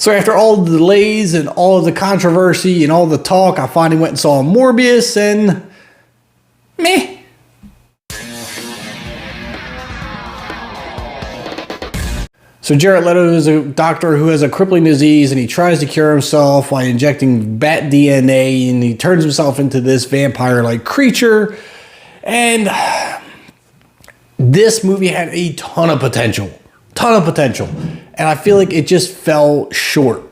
So after all the delays and all of the controversy and all the talk, I finally went and saw Morbius, and meh. So Jared Leto is a doctor who has a crippling disease, and he tries to cure himself by injecting bat DNA, and he turns himself into this vampire-like creature. And this movie had a ton of potential. And I feel like it just fell short.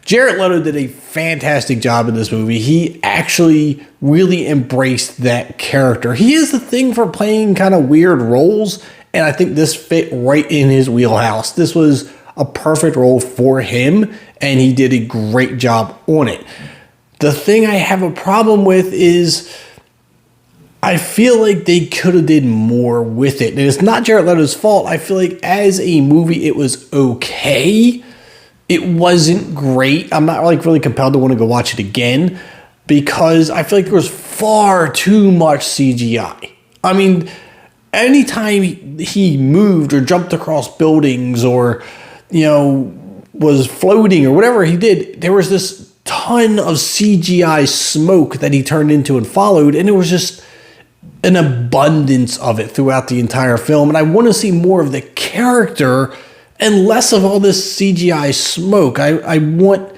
Jared Leto did a fantastic job in this movie. He actually really embraced that character. He has the thing for playing kind of weird roles, and I think this fit right in his wheelhouse. This was a perfect role for him, and he did a great job on it. The thing I have a problem with is I feel like they could have did more with it. And it's not Jared Leto's fault. I feel like as a movie, it was okay. It wasn't great. I'm not like really compelled to want to go watch it again because I feel like there was far too much CGI. I mean, anytime he moved or jumped across buildings or, you know, was floating or whatever he did, there was this ton of CGI smoke that he turned into and followed, and it was just an abundance of it throughout the entire film. And I want to see more of the character and less of all this CGI smoke. I want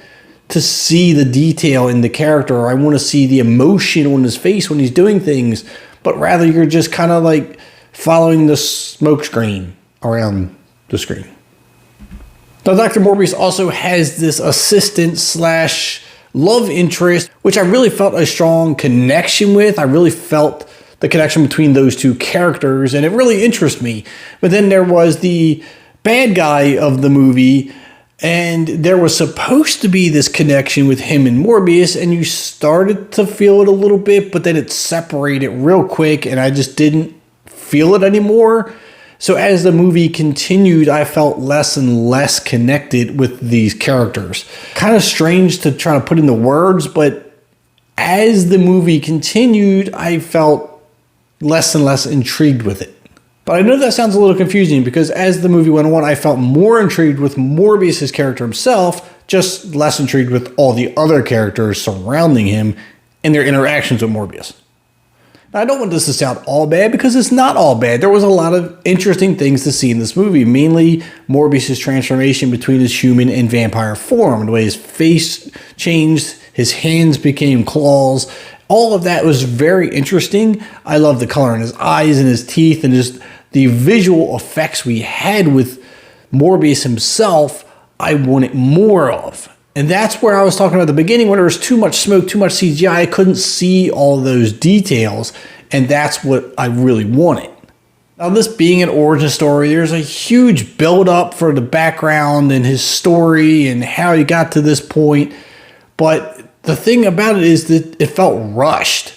to see the detail in the character, or I want to see the emotion on his face when he's doing things, but rather you're just kind of like following the smoke screen around the screen. Now, Dr. Morbius also has this assistant slash love interest, which I really felt a strong connection with. I really felt the connection between those two characters, and it really interests me. But then there was the bad guy of the movie, and there was supposed to be this connection with him and Morbius, and you started to feel it a little bit, but then it separated real quick, and I just didn't feel it anymore. So as the movie continued, I felt less and less connected with these characters. Kind of strange to try to put into words, but as the movie continued, I felt less and less intrigued with it. But I know that sounds a little confusing because as the movie went on, I felt more intrigued with Morbius' character himself, just less intrigued with all the other characters surrounding him and their interactions with Morbius. Now, I don't want this to sound all bad because it's not all bad. There was a lot of interesting things to see in this movie, mainly Morbius' transformation between his human and vampire form, the way his face changed, his hands became claws. All of that was very interesting. I love the color in his eyes and his teeth and just the visual effects we had with Morbius himself. I wanted more of. And that's where I was talking about at the beginning, when there was too much smoke, too much CGI. I couldn't see all those details, and that's what I really wanted. Now, this being an origin story, there's a huge build-up for the background and his story and how he got to this point. But the thing about it is that it felt rushed.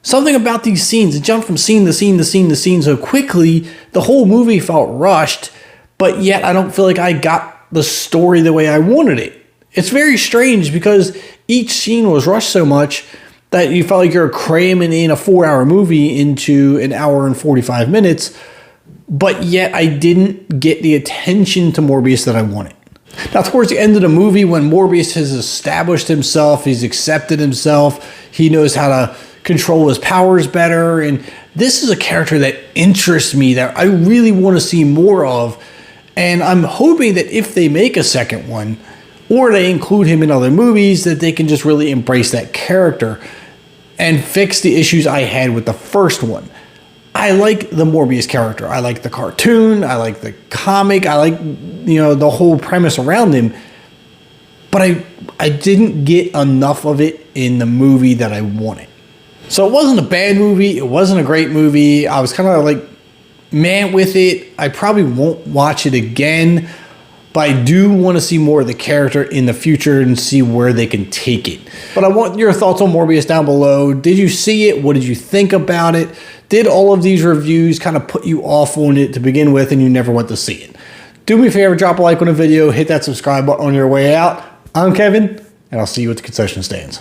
Something about these scenes, it jumped from scene to scene to scene to scene so quickly, the whole movie felt rushed, but yet I don't feel like I got the story the way I wanted it. It's very strange because each scene was rushed so much that you felt like you're cramming in a 4-hour movie into an hour and 45 minutes, but yet I didn't get the attention to Morbius that I wanted. Now, towards the end of the movie, when Morbius has established himself, he's accepted himself, he knows how to control his powers better, and this is a character that interests me, that I really want to see more of, and I'm hoping that if they make a second one, or they include him in other movies, that they can just really embrace that character and fix the issues I had with the first one. I like the Morbius character. I like the cartoon. I like the comic. I like, the whole premise around him. But I didn't get enough of it in the movie that I wanted. So it wasn't a bad movie. It wasn't a great movie. I was kind of like, meh with it. I probably won't watch it again. But I do want to see more of the character in the future and see where they can take it. But I want your thoughts on Morbius down below. Did you see it? What did you think about it? Did all of these reviews kind of put you off on it to begin with and you never went to see it? Do me a favor, drop a like on the video, hit that subscribe button on your way out. I'm Kevin, and I'll see you at the concession stands.